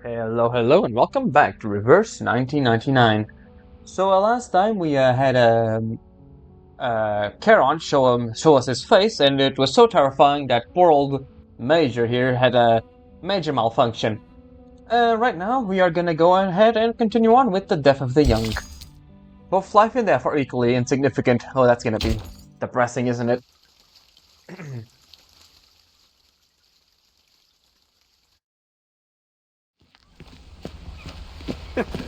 Hello, hello, and welcome back to Reverse 1999. So last time we had Charon show us his face, and it was so terrifying that poor old Major here had a major malfunction. Right now we are gonna go ahead and continue on with the death of the young. Both life and death are equally insignificant. Oh, that's gonna be depressing, isn't it?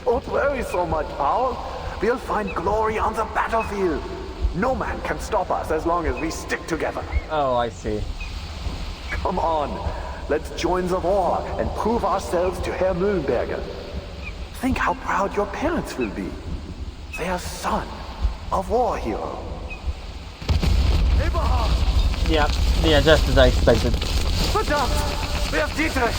Don't worry so much, Paul. We'll find glory on the battlefield. No man can stop us as long as we stick together. Oh, I see. Come on, let's join the war and prove ourselves to Herr Mühlenberger. Think how proud your parents will be. Their son, a war hero. Eberhard! Yeah, just as I expected. Verdammt! Where's Dietrich?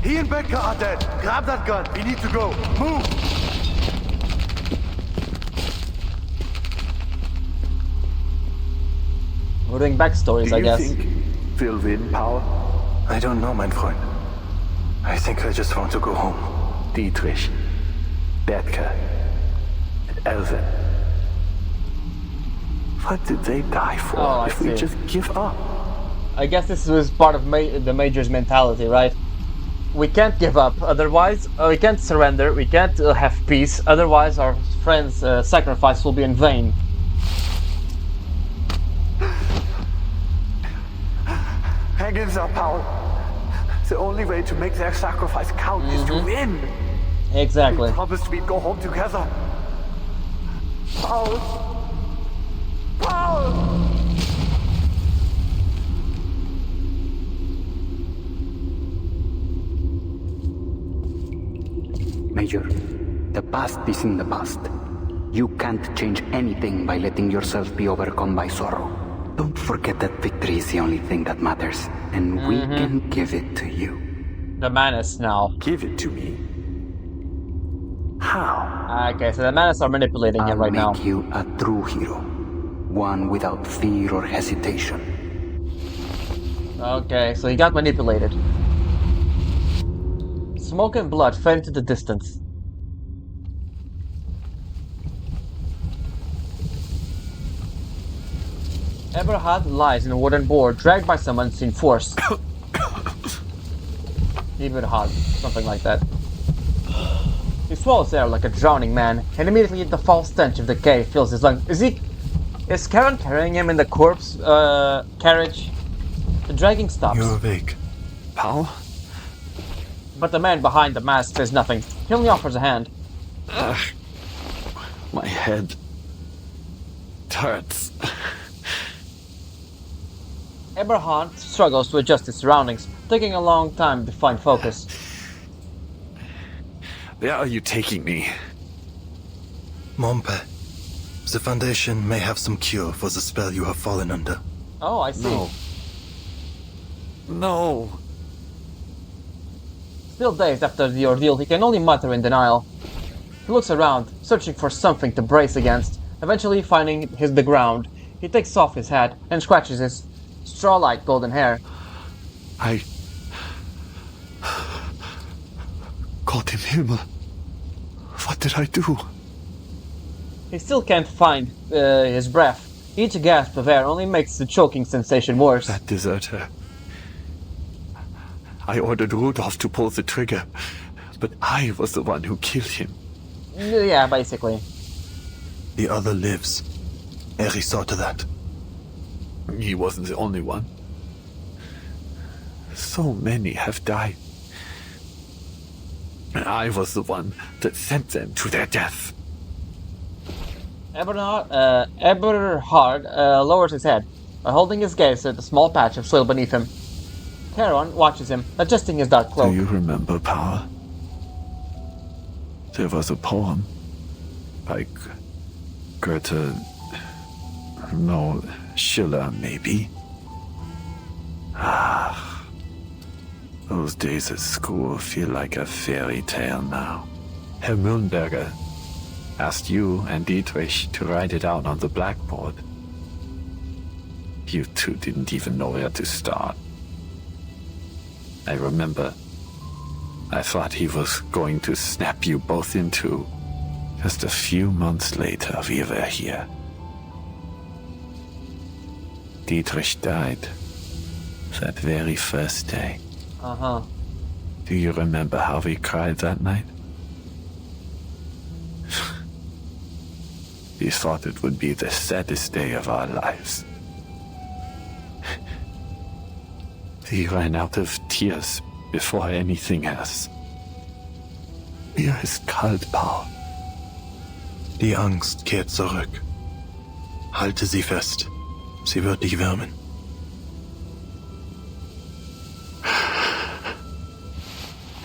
He and Becker are dead. Grab that gun. We need to go. Move! We're doing backstories, I guess. Do you think we'll win, Paul? I don't know, mein Freund. I think I just want to go home. Dietrich, Becker, and Elvin. What did they die for Oh, I if we see. just give up? I guess this was part of the Major's mentality, right? We can't give up, otherwise we can't surrender, we can't have peace, otherwise our friends' sacrifice will be in vain. Hang in there, Paul. The only way to make their sacrifice count is to win. Exactly. We promised we'd go home together. Paul! Paul! Major, the past is in the past. You can't change anything by letting yourself be overcome by sorrow. Don't forget that victory is the only thing that matters, and we can give it to you. The Manus now. Give it to me. How? Okay, so the Manus are manipulating him I'll right make now. you a true hero. One without fear or hesitation. Okay, so he got manipulated. Smoke and blood fade into the distance. Eberhard lies in a wooden board, dragged by some unseen force. Eberhard, something like that. He swallows air like a drowning man, and immediately the foul stench of decay fills his lungs. Is Karen carrying him in the corpse carriage? The dragging stops. You're awake. Paul? But the man behind the mask says nothing. He only offers a hand. My head. It hurts. Eberhard struggles to adjust his surroundings, taking a long time to find focus. Where are you taking me? Mompe. The Foundation may have some cure for the spell you have fallen under. Oh, I see. No. No. Still dazed after the ordeal, he can only mutter in denial. He looks around, searching for something to brace against. Eventually finding the ground, he takes off his hat and scratches his straw-like golden hair. I... Gott im Himmel. What did I do? He still can't find his breath. Each gasp of air only makes the choking sensation worse. That deserter. I ordered Rudolph to pull the trigger, but I was the one who killed him. Yeah, basically. The other lives. Eri saw to that. He wasn't the only one. So many have died. And I was the one that sent them to their death. Eberhard lowers his head, holding his gaze at the small patch of soil beneath him. Charon watches him, adjusting his dark cloak. Do you remember, Paul? There was a poem by Goethe. No, Schiller, maybe. Ah, those days at school feel like a fairy tale now. Herr Mühlenberger asked you and Dietrich to write it out on the blackboard. You two didn't even know where to start. I remember I thought he was going to snap you both in two. Just a few months later, we were here. Dietrich died that very first day. Uh-huh. Do you remember how we cried that night? We thought it would be the saddest day of our lives. We ran out of tears before anything else. Mir ist kalt, Paul. Die Angst kehrt zurück. Halte sie fest. Sie wird dich wärmen.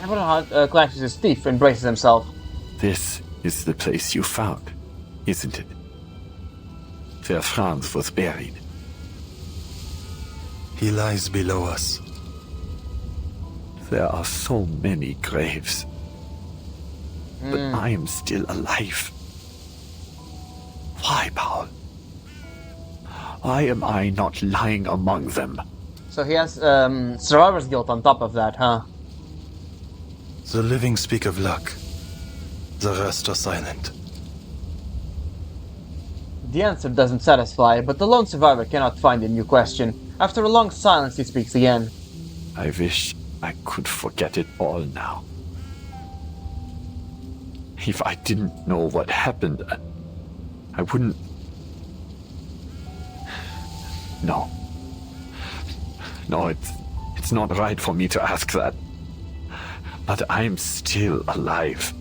Eberhard clenches his teeth and braces himself. This is the place you found, isn't it? Where Franz was buried. He lies below us. There are so many graves. But I am still alive. Why, Paul? Why am I not lying among them? So he has survivor's guilt on top of that, huh? The living speak of luck. The rest are silent. The answer doesn't satisfy, but the lone survivor cannot find a new question. After a long silence, he speaks again. I wish I could forget it all now. If I didn't know what happened, I wouldn't... No. No, it's not right for me to ask that. But I'm still alive.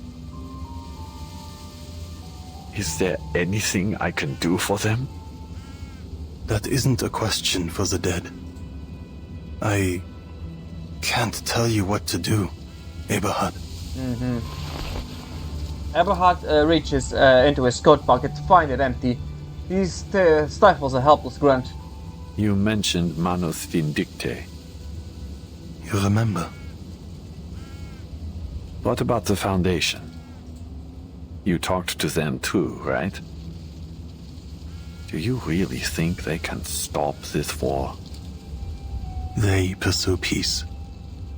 Is there anything I can do for them? That isn't a question for the dead. I can't tell you what to do, Eberhard. Eberhard reaches into his coat pocket to find it empty. He stifles a helpless grunt. You mentioned Manus Vindicte. You remember? What about the Foundation? You talked to them too, right? Do you really think they can stop this war? They pursue peace,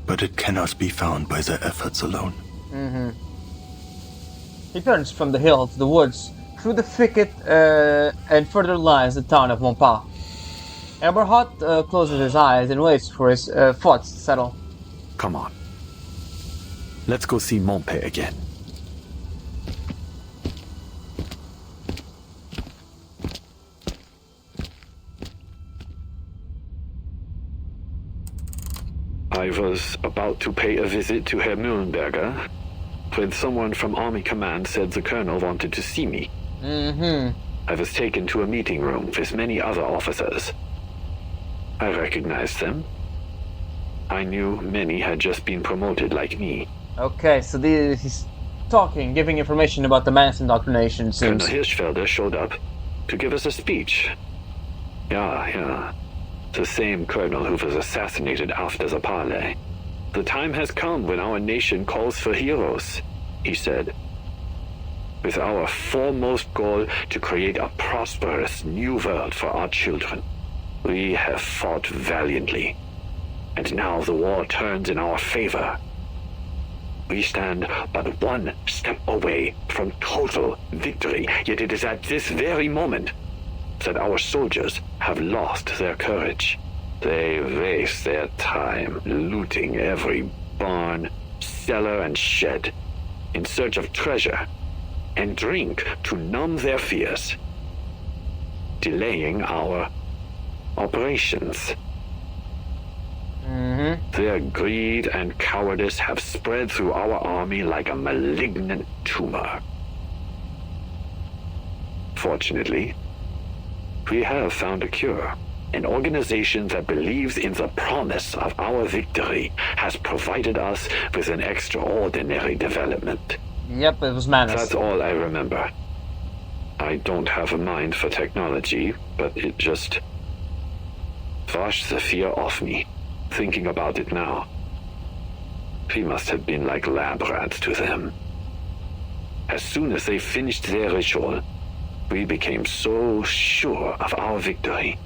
but it cannot be found by their efforts alone. He turns from the hill to the woods, through the thicket, and further lies the town of Montpas. Eberhard closes his eyes and waits for his thoughts to settle. Come on. Let's go see Montpas again. I was about to pay a visit to Herr Mühlenberger when someone from Army Command said the colonel wanted to see me. I was taken to a meeting room with many other officers. I recognized them. I knew many had just been promoted like me. Okay, so he's talking, giving information about the mass indoctrination, seems. Colonel Hirschfelder showed up to give us a speech. Yeah. The same colonel who was assassinated after the parley. The time has come when our nation calls for heroes, he said. With our foremost goal to create a prosperous new world for our children. We have fought valiantly, and now the war turns in our favor. We stand but one step away from total victory, yet it is at this very moment that our soldiers have lost their courage. They waste their time looting every barn, cellar, and shed in search of treasure, and drink to numb their fears, delaying our operations. Their greed and cowardice have spread through our army like a malignant tumor. Fortunately, we have found a cure. An organization that believes in the promise of our victory has provided us with an extraordinary development. Yep, it was Manus. That's all I remember. I don't have a mind for technology, but it just washed the fear off me, thinking about it now. We must have been like lab rats to them. As soon as they finished their ritual, we became so sure of our victory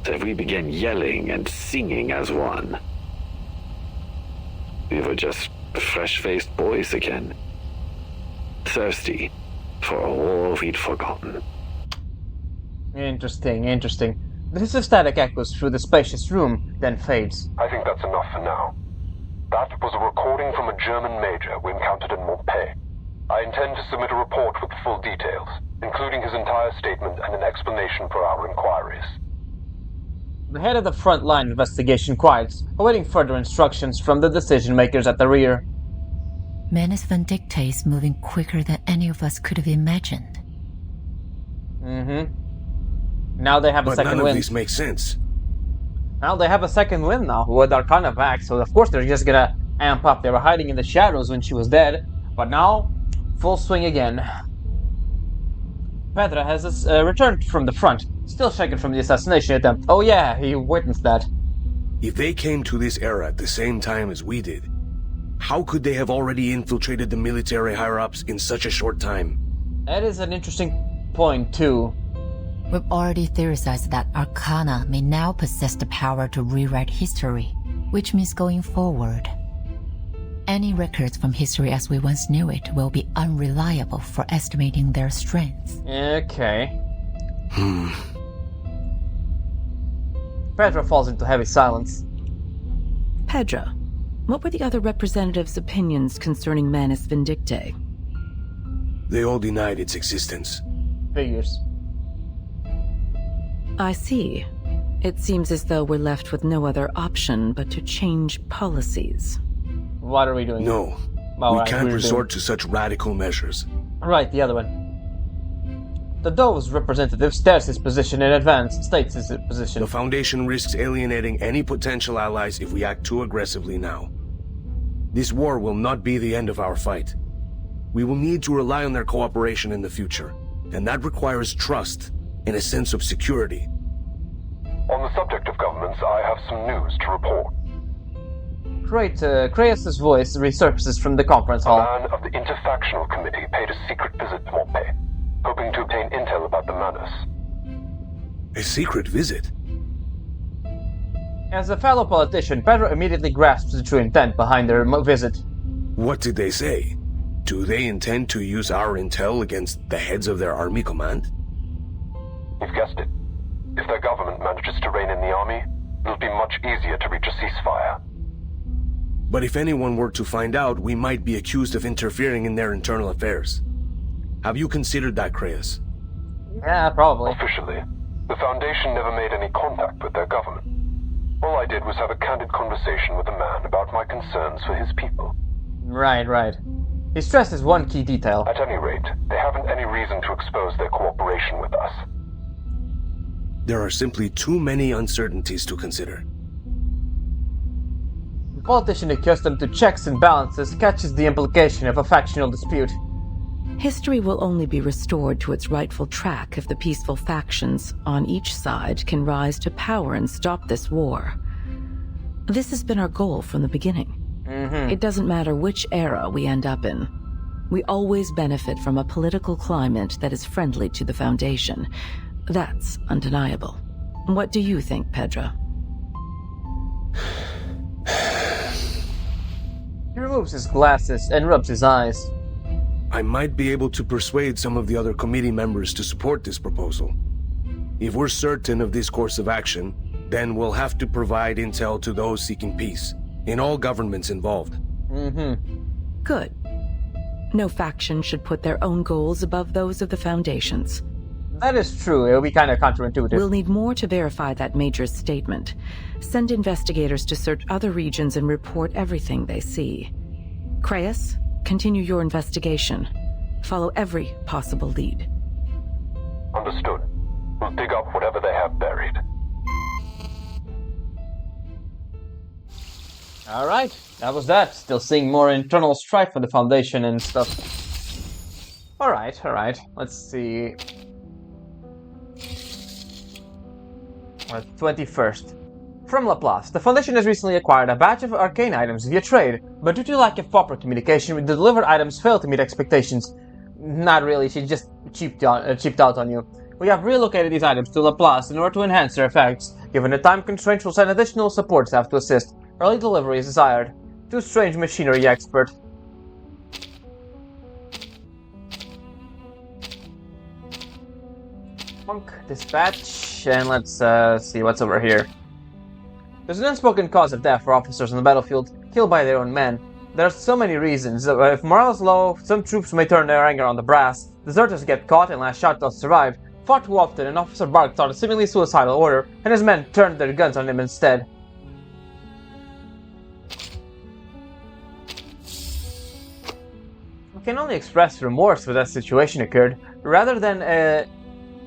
that we began yelling and singing as one. We were just fresh-faced boys again. Thirsty for a war we'd forgotten. Interesting, interesting. The hiss of static echoes through the spacious room, then fades. I think that's enough for now. That was a recording from a German major we encountered in Montpellier. I intend to submit a report with full details, including his entire statement and an explanation for our inquiries. The head of the front-line investigation quiets, awaiting further instructions from the decision-makers at the rear. Manus Vindicta is moving quicker than any of us could have imagined. Now they have a But second none of win. these make sense. Well, they have a second win now with Arcana back, so of course they're just gonna amp up. They were hiding in the shadows when she was dead, but now, full swing again. Petra has returned from the front, still shaken from the assassination attempt. Oh yeah, he witnessed that. If they came to this era at the same time as we did, how could they have already infiltrated the military higher-ups in such a short time? That is an interesting point too. We've already theorized that Arcana may now possess the power to rewrite history, which means going forward, any records from history as we once knew it will be unreliable for estimating their strength. Okay. Petra falls into heavy silence. Pedra, what were the other representatives' opinions concerning Manus Vindicta? They all denied its existence. Figures. I see. It seems as though we're left with no other option but to change policies. What are we doing? No, Well, we right, can't we're resort to such radical measures. Right, the other one. The Dove's representative states his position in advance. The Foundation risks alienating any potential allies if we act too aggressively now. This war will not be the end of our fight. We will need to rely on their cooperation in the future, and that requires trust and a sense of security. On the subject of governments, I have some news to report. Great, Kreus' voice resurfaces from the conference A hall. man of the Interfactional Committee paid a secret visit to Montpellier, hoping to obtain intel about the Manus. A secret visit? As a fellow politician, Pedro immediately grasps the true intent behind their visit. What did they say? Do they intend to use our intel against the heads of their army command? You've guessed it. If their government manages to rein in the army, it'll be much easier to reach a ceasefire. But if anyone were to find out, we might be accused of interfering in their internal affairs. Have you considered that, Kreus? Yeah, probably. Officially, the Foundation never made any contact with their government. All I did was have a candid conversation with a man about my concerns for his people. Right, right. He stresses one key detail. At any rate, they haven't any reason to expose their cooperation with us. There are simply too many uncertainties to consider. The politician accustomed to checks and balances catches the implication of a factional dispute. History will only be restored to its rightful track if the peaceful factions on each side can rise to power and stop this war. This has been our goal from the beginning. It doesn't matter which era we end up in. We always benefit from a political climate that is friendly to the Foundation. That's undeniable. What do you think, Pedra? He removes his glasses and rubs his eyes. I might be able to persuade some of the other committee members to support this proposal. If we're certain of this course of action, then we'll have to provide intel to those seeking peace, in all governments involved. Good. No faction should put their own goals above those of the Foundation's. That is true. It will be kind of counterintuitive. We'll need more to verify that Major's statement. Send investigators to search other regions and report everything they see. Kreus, continue your investigation. Follow every possible lead. Understood. We'll dig up whatever they have buried. Alright, that was that. Still seeing more internal strife for the Foundation and stuff. Alright. Let's see. 21st. From Laplace, the Foundation has recently acquired a batch of arcane items via trade, but due to lack of proper communication, the delivered items failed to meet expectations. Not really, she just cheaped out on you. We have relocated these items to Laplace in order to enhance their effects. Given the time constraints, we'll send additional support staff to assist. Early delivery is desired. to strange machinery expert. Monk dispatch, and let's see what's over here. There's an unspoken cause of death for officers on the battlefield, killed by their own men. There are so many reasons. If morale is low, some troops may turn their anger on the brass, deserters get caught and last shot don't survive. Far too often, an officer barked out a seemingly suicidal order, and his men turned their guns on him instead. I can only express remorse for that situation occurred. Rather than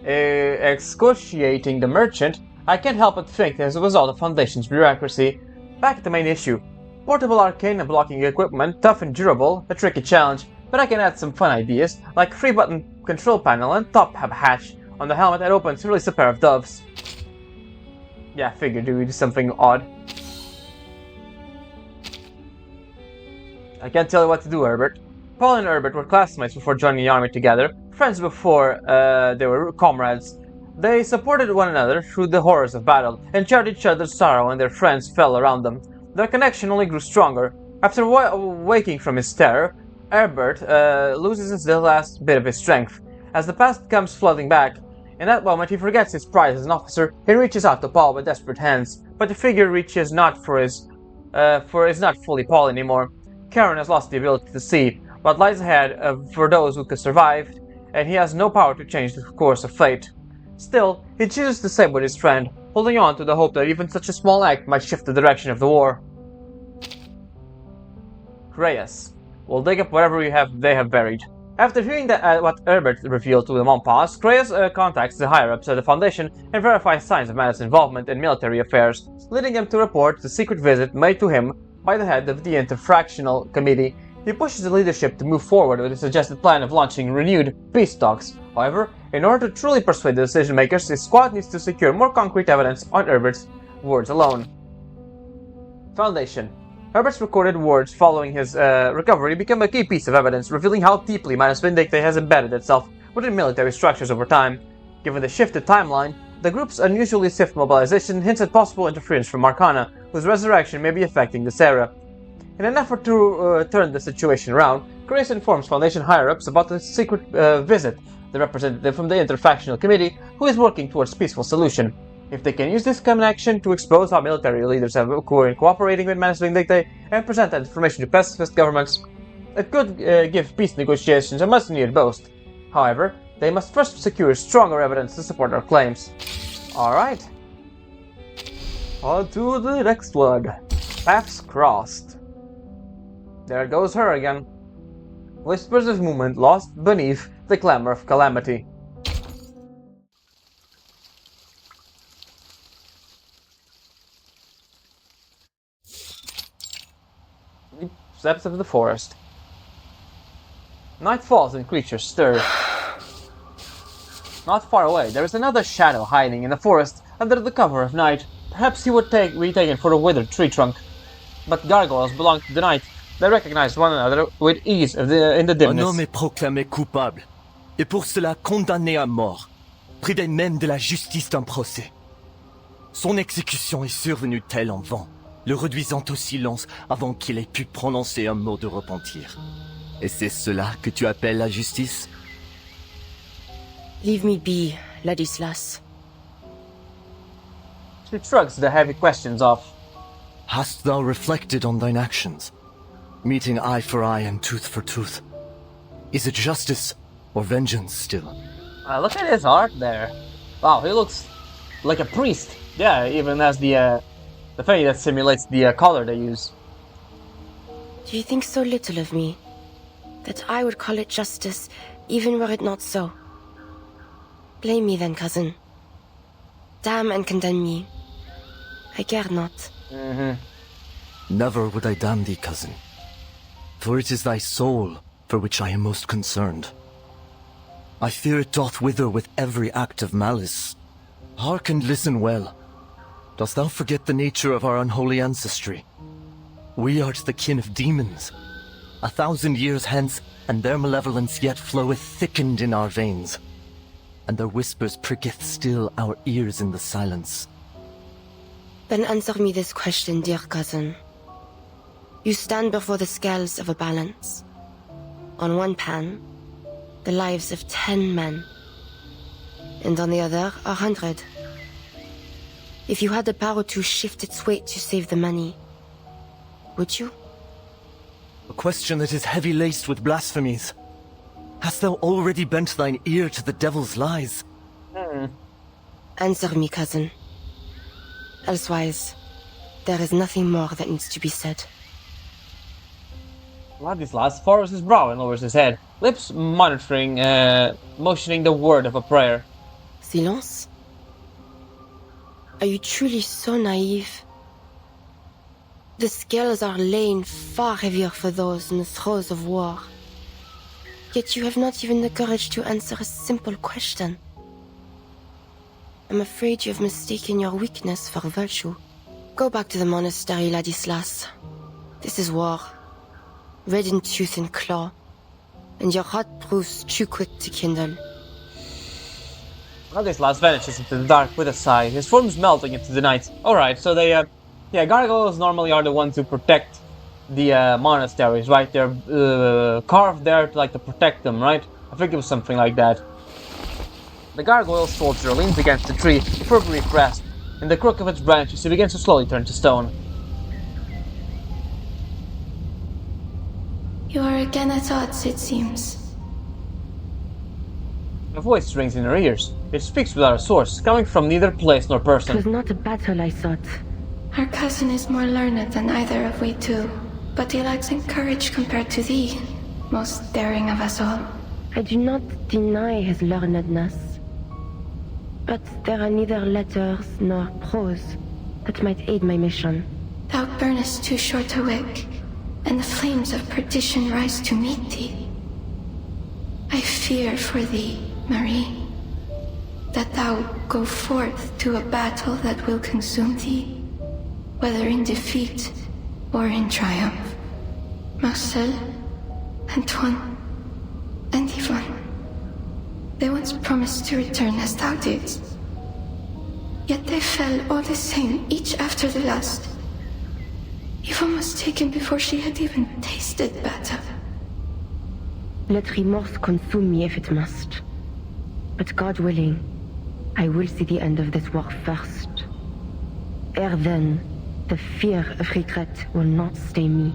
excoriating the merchant, I can't help but think that as a result of Foundation's bureaucracy. Back at the main issue. Portable arcane and blocking equipment, tough and durable, a tricky challenge, but I can add some fun ideas, like 3-button control panel and top hatch on the helmet that opens to release a pair of doves. Yeah, figured we do something odd. I can't tell you what to do, Herbert. Paul and Herbert were classmates before joining the army together, friends before they were comrades. They supported one another through the horrors of battle, and shared each other's sorrow when their friends fell around them. Their connection only grew stronger. After waking from his terror, Herbert loses the last bit of his strength. As the past comes flooding back, in that moment he forgets his pride as an officer and reaches out to Paul with desperate hands. But the figure reaches not is not fully Paul anymore. Karen has lost the ability to see what lies ahead for those who could survive, and he has no power to change the course of fate. Still, he chooses to stay with his friend, holding on to the hope that even such a small act might shift the direction of the war. Reyes. We'll dig up whatever they have buried. After hearing what Herbert revealed to the Monpas, Reyes contacts the higher-ups at the Foundation and verifies signs of Madison's involvement in military affairs, leading them to report the secret visit made to him by the head of the Interfractional Committee. He pushes the leadership to move forward with the suggested plan of launching renewed peace talks. However, in order to truly persuade the decision-makers, his squad needs to secure more concrete evidence on Herbert's words alone. Foundation. Herbert's recorded words following his recovery become a key piece of evidence, revealing how deeply Manus Vindicta has embedded itself within military structures over time. Given the shifted timeline, the group's unusually swift mobilization hints at possible interference from Arcana, whose resurrection may be affecting this era. In an effort to turn the situation around, Chris informs Foundation higher-ups about the secret visit, the representative from the Interfactional Committee, who is working towards a peaceful solution. If they can use this connection to expose how military leaders have cooperating with Manus Vindicta and present that information to pacifist governments, it could give peace negotiations a much-needed boost. However, they must first secure stronger evidence to support their claims. Alright. On to the next one. Paths crossed. There goes her again. Whispers of movement lost beneath the clamor of calamity. Deep steps of the forest. Night falls and creatures stir. Not far away, there is another shadow hiding in the forest under the cover of night. Perhaps he would be taken for a withered tree trunk. But gargoyles belong to the night. They recognize one another with ease in the dimness. Un homme est proclamé coupable, et pour cela condamné à mort, près même de la justice d'un procès. Son exécution est survenue telle en vent, le réduisant au silence avant qu'il ait pu prononcer un mot de repentir. Et c'est cela que tu appelles la justice? Leave me be, Ladislas. She shrugs the heavy questions off. Hast thou reflected on thine actions? Meeting eye for eye and tooth for tooth. Is it justice or vengeance still? Look at his art there. Wow, he looks like a priest. Yeah, even has the thing that simulates the color they use. Do you think so little of me, that I would call it justice, even were it not so? Blame me then, cousin. Damn and condemn me. I care not. Never would I damn thee, cousin. For it is thy soul for which I am most concerned. I fear it doth wither with every act of malice. Hark and listen well. Dost thou forget the nature of our unholy ancestry? We are the kin of demons. 1,000 years hence, and their malevolence yet floweth thickened in our veins. And their whispers pricketh still our ears in the silence. Then answer me this question, dear cousin. You stand before the scales of a balance. On one pan, the lives of 10 men, and on the other, 100. If you had the power to shift its weight to save the money, would you? A question that is heavy-laced with blasphemies. Hast thou already bent thine ear to the devil's lies? Answer me, cousin. Elsewise, there is nothing more that needs to be said. Ladislas furrows his brow and lowers his head, lips motioning the word of a prayer. Silence? Are you truly so naive? The scales are laying far heavier for those in the throes of war. Yet you have not even the courage to answer a simple question. I'm afraid you have mistaken your weakness for virtue. Go back to the monastery, Ladislas. This is war. Red in tooth and claw. And your heart proves too quick to kindle. Ladislas vanishes into the dark with a sigh, his forms melting into the night. Alright, so they, gargoyles normally are the ones who protect the monasteries, right? They're carved there to protect them, right? I think it was something like that. The gargoyle soldier leans against the tree for a brief rest. In the crook of its branches, he begins to slowly turn to stone. You are again at odds, it seems. A voice rings in her ears. It speaks without a source, coming from neither place nor person. It was not a battle, I thought. Our cousin is more learned than either of we two, but he lacks in courage compared to thee, most daring of us all. I do not deny his learnedness. But there are neither letters nor prose that might aid my mission. Thou burnest too short a wick, and the flames of perdition rise to meet thee. I fear for thee, Marie, that thou go forth to a battle that will consume thee, whether in defeat or in triumph. Marcel, Antoine, and Yvonne, they once promised to return as thou didst. Yet they fell all the same, each after the last. Yvonne was taken before she had even tasted battle. Let remorse consume me if it must. But God willing, I will see the end of this war first. Ere then, the fear of regret will not stay me.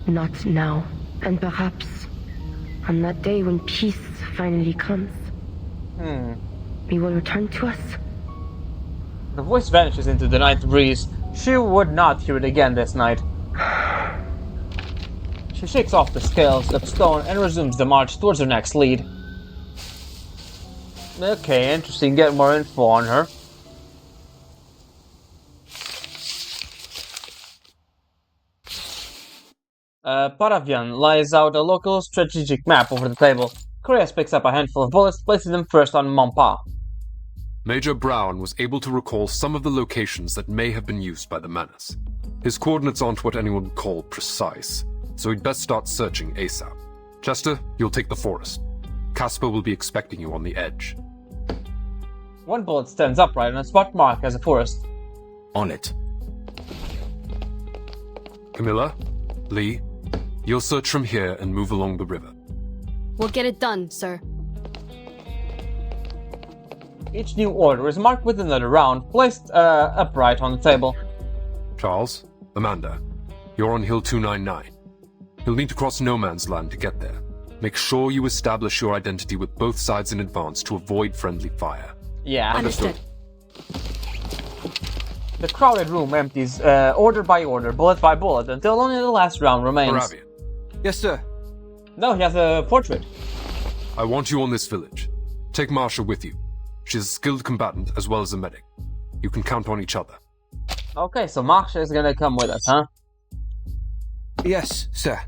Not now. And perhaps, on that day when peace finally comes, he will return to us. The voice vanishes into the night breeze. She would not hear it again this night. She shakes off the scales of stone and resumes the march towards her next lead. Okay, interesting. Get more info on her. Paravian lies out a local strategic map over the table. Correas picks up a handful of bullets, placing them first on Mompa. Major Brown was able to recall some of the locations that may have been used by the Manus. His coordinates aren't what anyone would call precise, so he'd best start searching ASAP. Chester, you'll take the forest. Casper will be expecting you on the edge. One bullet stands upright on a spot marked as a forest. On it. Camilla, Lee, you'll search from here and move along the river. We'll get it done, sir. Each new order is marked with another round, placed upright on the table. Charles, Amanda, you're on Hill 299. You'll need to cross no man's land to get there. Make sure you establish your identity with both sides in advance to avoid friendly fire. Yeah. Understood. The crowded room empties order by order, bullet by bullet, until only the last round remains. Moravian. Yes, sir. No, he has a portrait. I want you on this village. Take Marsha with you. She's a skilled combatant as well as a medic. You can count on each other. Okay, so Marsha is gonna come with us, huh? Yes, sir.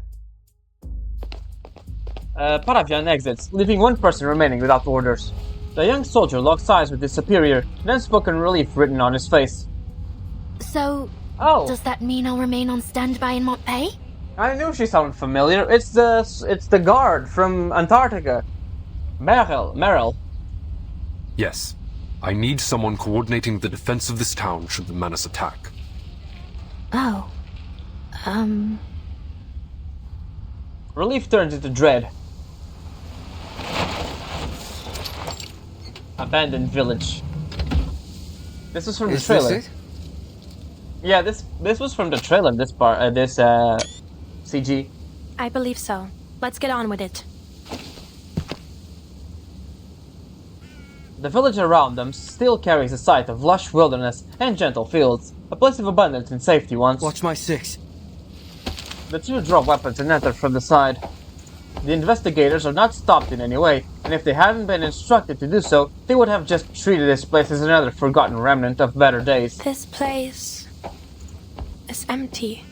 Paravian exits, leaving one person remaining without orders. The young soldier locks eyes with his superior, then spoken relief written on his face. So, does that mean I'll remain on standby in Montpay? I knew she sounded familiar. It's the guard from Antarctica. Merrill. Yes. I need someone coordinating the defense of this town should the Manus attack. Oh. Relief turns into dread. Abandoned village. This was from the trailer. Is this it? Yeah, this was from the trailer. This part, this CG. I believe so. Let's get on with it. The village around them still carries a sight of lush wilderness and gentle fields, a place of abundance and safety once. Watch my 6. The two drop weapons and enter from the side. The investigators are not stopped in any way, and if they hadn't been instructed to do so, they would have just treated this place as another forgotten remnant of better days. This place is empty.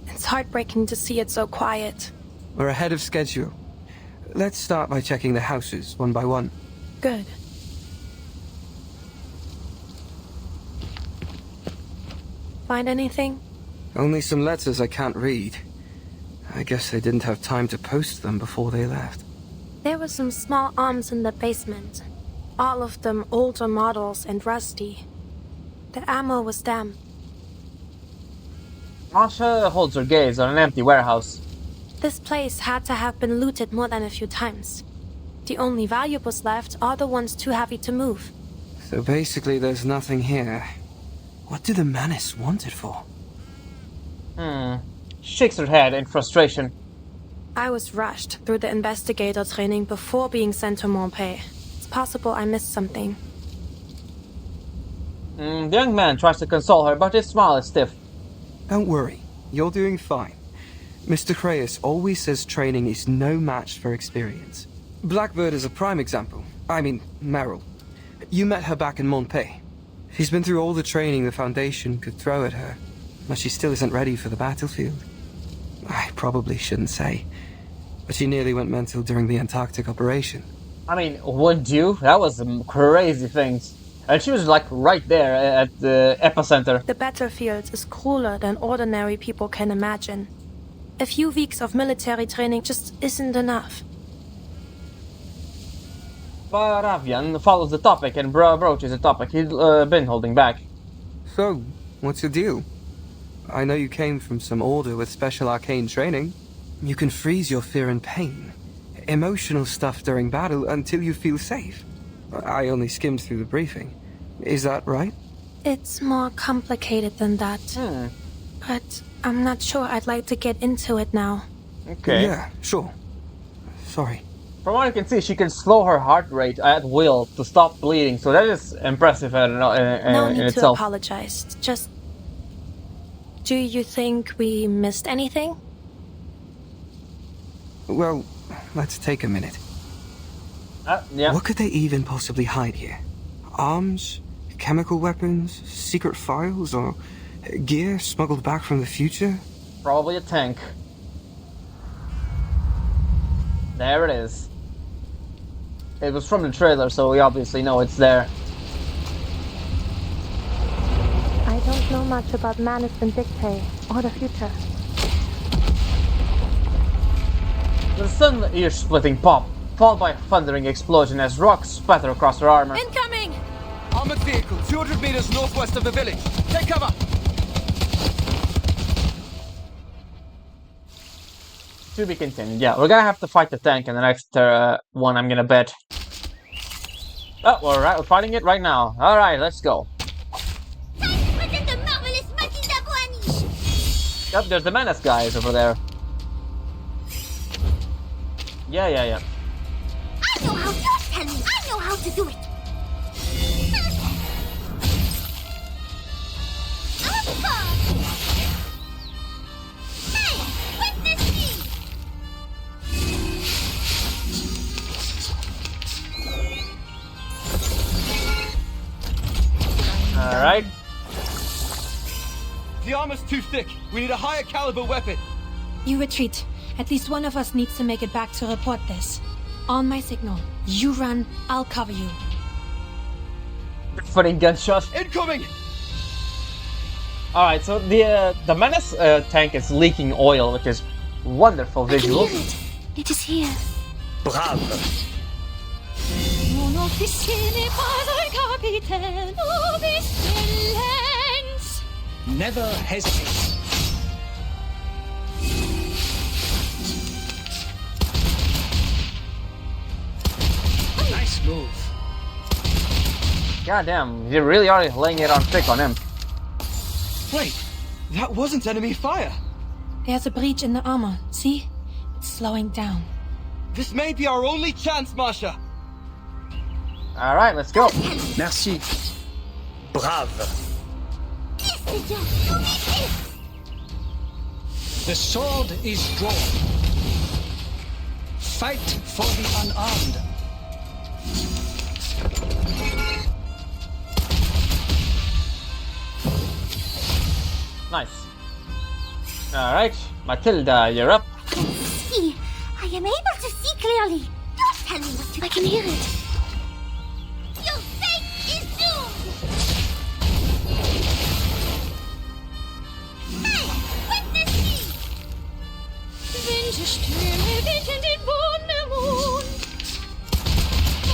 It's heartbreaking to see it so quiet. We're ahead of schedule. Let's start by checking the houses, one by one. Good. Find anything? Only some letters I can't read. I guess they didn't have time to post them before they left. There were some small arms in the basement. All of them older models and rusty. The ammo was damp. Masha holds her gaze on an empty warehouse. This place had to have been looted more than a few times. The only valuables left are the ones too heavy to move. So basically there's nothing here. What do the Manus want it for? Shakes her head in frustration. I was rushed through the investigator training before being sent to Montpellier. It's possible I missed something. The young man tries to console her, but his smile is stiff. Don't worry, you're doing fine. Mr. Craeus always says training is no match for experience. Blackbird is a prime example. I mean, Meryl. You met her back in Montpellier. She's been through all the training the Foundation could throw at her, but she still isn't ready for the battlefield. I probably shouldn't say, but she nearly went mental during the Antarctic operation. I mean, would you? That was some crazy things. And she was like right there at the epicenter. The battlefield is crueler than ordinary people can imagine. A few weeks of military training just isn't enough. Baravian follows the topic and broaches a topic he'd been holding back. So, what's your deal? I know you came from some order with special arcane training. You can freeze your fear and pain, emotional stuff during battle until you feel safe. I only skimmed through the briefing. Is that right? It's more complicated than that. But I'm not sure I'd like to get into it now. Okay. Yeah, sure. Sorry. From what I can see, she can slow her heart rate at will to stop bleeding, so that is impressive No in need to itself. apologize. Just... Do you think we missed anything? Well, let's take a minute. Yeah. What could they even possibly hide here? Arms? Chemical weapons? Secret files? Or gear smuggled back from the future? Probably a tank. There it is. It was from the trailer, so we obviously know it's there. I don't know much about Manus and Dictae, or the future. The sudden ear-splitting pop, followed by a thundering explosion as rocks spatter across her armor. Incoming! Armored vehicle, 200 meters northwest of the village. Take cover! To be continued. Yeah, we're gonna have to fight the tank in the next one, I'm gonna bet. Oh, we're fighting it right now. Alright, let's go. Yep, there's the Menace guys over there. Yeah. I know how to tell me. I know how to do it. Hey, witness me. Alright. The armor's too thick. We need a higher caliber weapon. You retreat. At least one of us needs to make it back to report this. On my signal. You run, I'll cover you. Putting gunshots. Incoming! Alright, so the Menace tank is leaking oil, which is wonderful visuals. It is here. Bravo. Mon officier n'est pas un capitaine of excellence. Never hesitate. Goddamn, you really are laying it on thick on him. Wait, that wasn't enemy fire. There's a breach in the armor. See? It's slowing down. This may be our only chance, Masha. Alright, let's go. Merci. Brave. The sword is drawn. Fight for the unarmed. Nice. Alright, Matilda, you're up. I can see. I am able to see clearly. Don't tell me what to... I can hear it. Your fate is doomed! Hey! Witness me!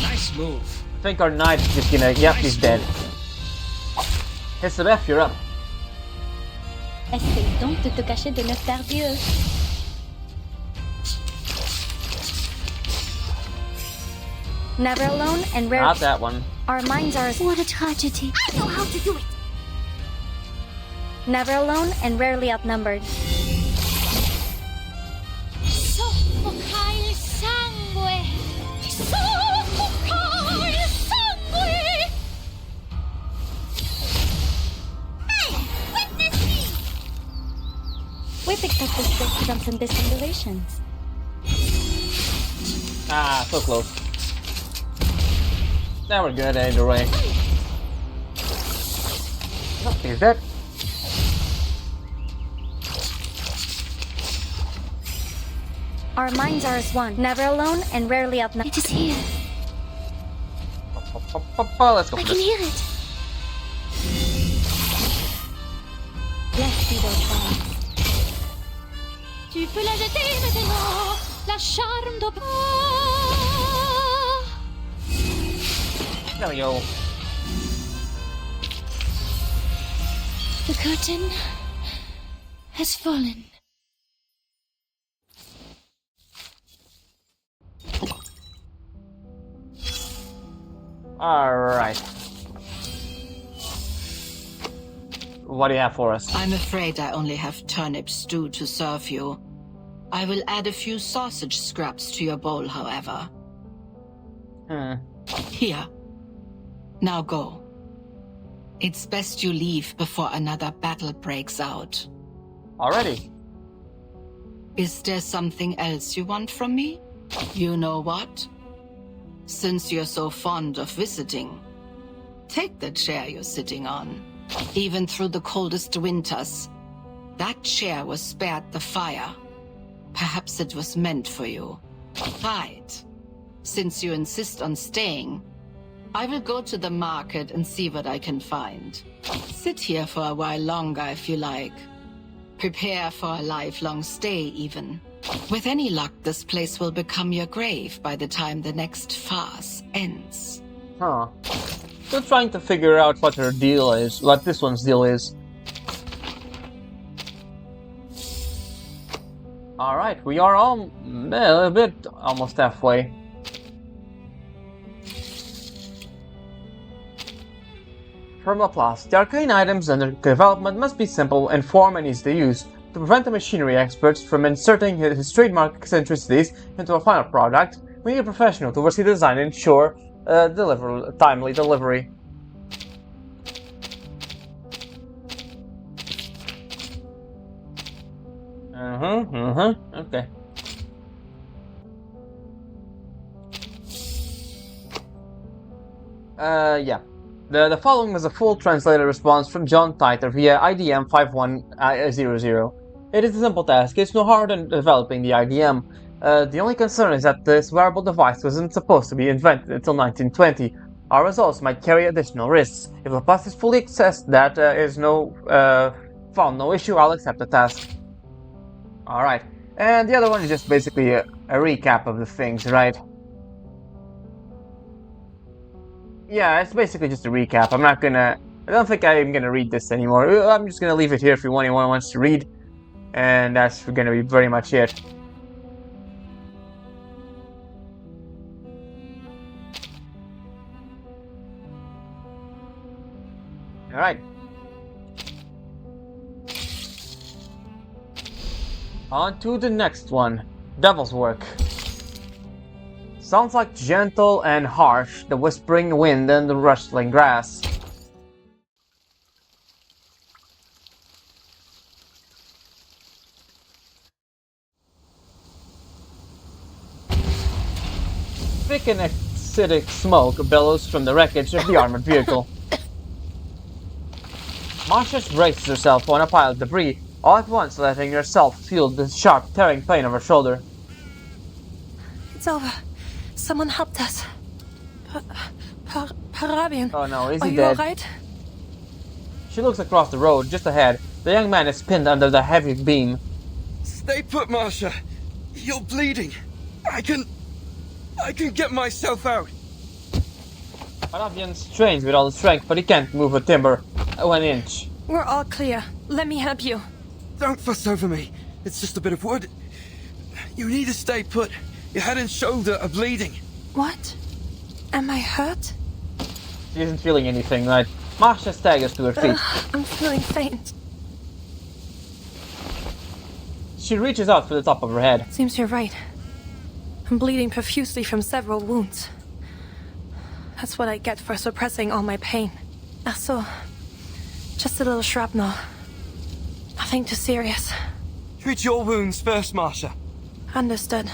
Nice move. I think our knight is just gonna... Yep, he's dead. Hesabeth, you're up. Essaye donc de te cacher de notre pardieu. Never alone and rare. Not that one. Our minds are. What a tragedy. I know how to do it. Never alone and rarely outnumbered. Soffoca il sangue. Soffoca il sangue. Hey, witness me. We picked up this trick from some distant relations. Ah, so close. Now we're good either way. Oh, he's dead. Our minds are as one. Never alone and rarely outnumbered. It is here. Let's go for I can this. hear it. Let's see those signs. Tu peux la jeter maintenant. La charme de... There we go. The curtain has fallen. Alright. What do you have for us? I'm afraid I only have turnip stew to serve you. I will add a few sausage scraps to your bowl, however. Here. Now go. It's best you leave before another battle breaks out. Already? Is there something else you want from me? You know what? Since you're so fond of visiting, take the chair you're sitting on. Even through the coldest winters, that chair was spared the fire. Perhaps it was meant for you. Right. Since you insist on staying, I will go to the market and see what I can find. Sit here for a while longer if you like. Prepare for a lifelong stay, even. With any luck, this place will become your grave by the time the next farce ends. Huh. Still trying to figure out what her deal is, what this one's deal is. Alright, we are all a bit almost halfway. From Laplace, the arcane items under development must be simple, inform, and easy to use. To prevent the machinery experts from inserting his trademark eccentricities into a final product, we need a professional to oversee the design and ensure timely delivery. Okay. Yeah. The following was a full translated response from John Titer via IDM 5100. It is a simple task. It's no harder than developing the IDM. The only concern is that this wearable device wasn't supposed to be invented until 1920. Our results might carry additional risks. If Laplace is fully assessed that is found no issue, I'll accept the task. Alright. And the other one is just basically a recap of the things, right? Yeah, it's basically just a recap. I don't think I'm gonna read this anymore. I'm just gonna leave it here if anyone wants to read. And that's gonna be very much it. On to the next one. Devil's Work. Sounds like gentle and harsh, the whispering wind and the rustling grass. Thick and acidic smoke billows from the wreckage of the armored vehicle. Masha braces herself on a pile of debris, all at once letting herself feel the sharp, tearing pain of her shoulder. It's over. Someone helped us. Parabian. Oh no, is he Are you dead? alright? She looks across the road, just ahead. The young man is pinned under the heavy beam. Stay put, Marsha. You're bleeding. I can get myself out. Parabian strains with all his strength, but he can't move a timber 1 inch. We're all clear. Let me help you. Don't fuss over me. It's just a bit of wood. You need to stay put. Your head and shoulder are bleeding. What? Am I hurt? She isn't feeling anything, right? Masha staggers to her feet. I'm feeling faint. She reaches out for the top of her head. Seems you're right. I'm bleeding profusely from several wounds. That's what I get for suppressing all my pain. So, just a little shrapnel. Nothing too serious. Treat your wounds first, Marsha. Understood.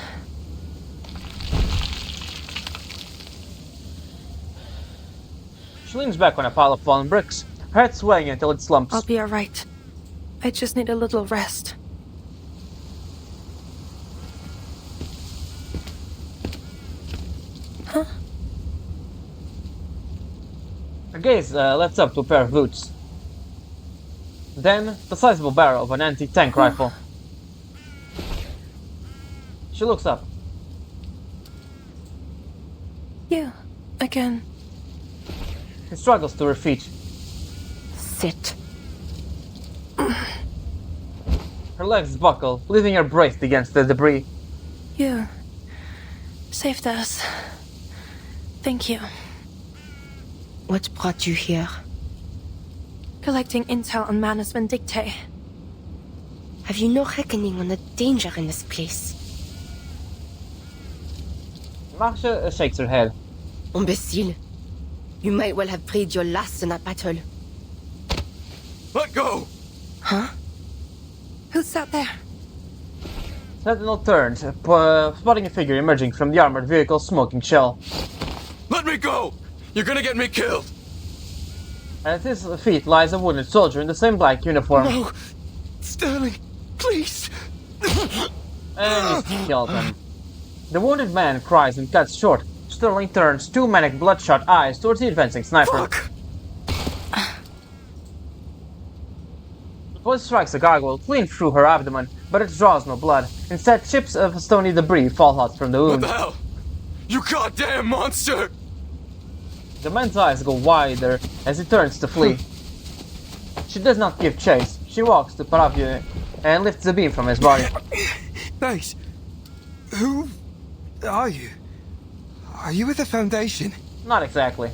She leans back on a pile of fallen bricks, her head swaying until it slumps. I'll be alright. I just need a little rest. Huh? Her gaze lets up to a pair of boots. Then, the sizable barrel of an anti-tank rifle. She looks up. You, again. She struggles to her feet. Sit. Her legs buckle, leaving her braced against the debris. You saved us. Thank you. What brought you here? Collecting intel on Manus Vindictae. Have you no reckoning on the danger in this place? Marsha shakes her head. Imbecile. You might well have breathed your last in that battle. Let go! Huh? Who's out there? Sentinel turns, spotting a figure emerging from the armored vehicle's smoking shell. Let me go! You're gonna get me killed! At his feet lies a wounded soldier in the same black uniform. No! Sterling, please! And he's killed him. The wounded man cries and cuts short. Sterling turns two manic bloodshot eyes towards the advancing sniper. Fuck! The bullet strikes the gargoyle clean through her abdomen, but it draws no blood. Instead, chips of stony debris fall out from the wound. What the hell? You goddamn monster! The man's eyes go wider as he turns to flee. She does not give chase. She walks to Parabian and lifts the beam from his body. Thanks. Who are you? Are you with the Foundation? Not exactly.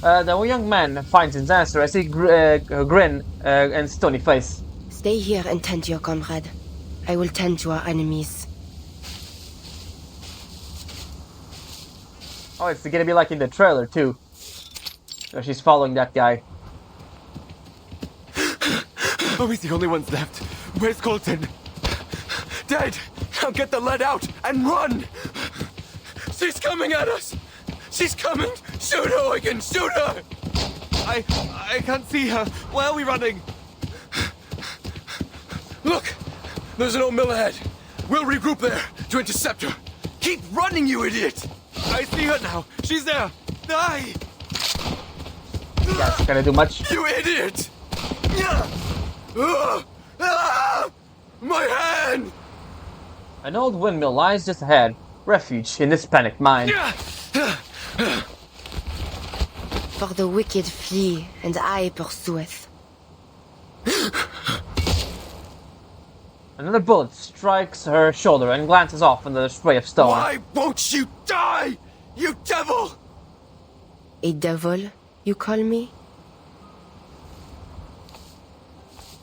The young man finds his answer as he grin and stony face. Stay here and tend to your comrade. I will tend to our enemies. Oh, it's gonna be like in the trailer too. So she's following that guy. Are we the only ones left? Where's Colton? Dead! Now get the lead out and run! She's coming at us! She's coming! Shoot her, Huygens! Shoot her! I can't see her. Where are we running? Look! There's an old mill ahead. We'll regroup there to intercept her. Keep running, you idiot! I see her now. She's there. Die! That's gonna do much. You idiot! My hand! An old windmill lies just ahead. Refuge in this panicked mind. For the wicked flee, and I pursueth. Another bullet strikes her shoulder and glances off into the spray of stone. Why won't you die, you devil? A devil, you call me?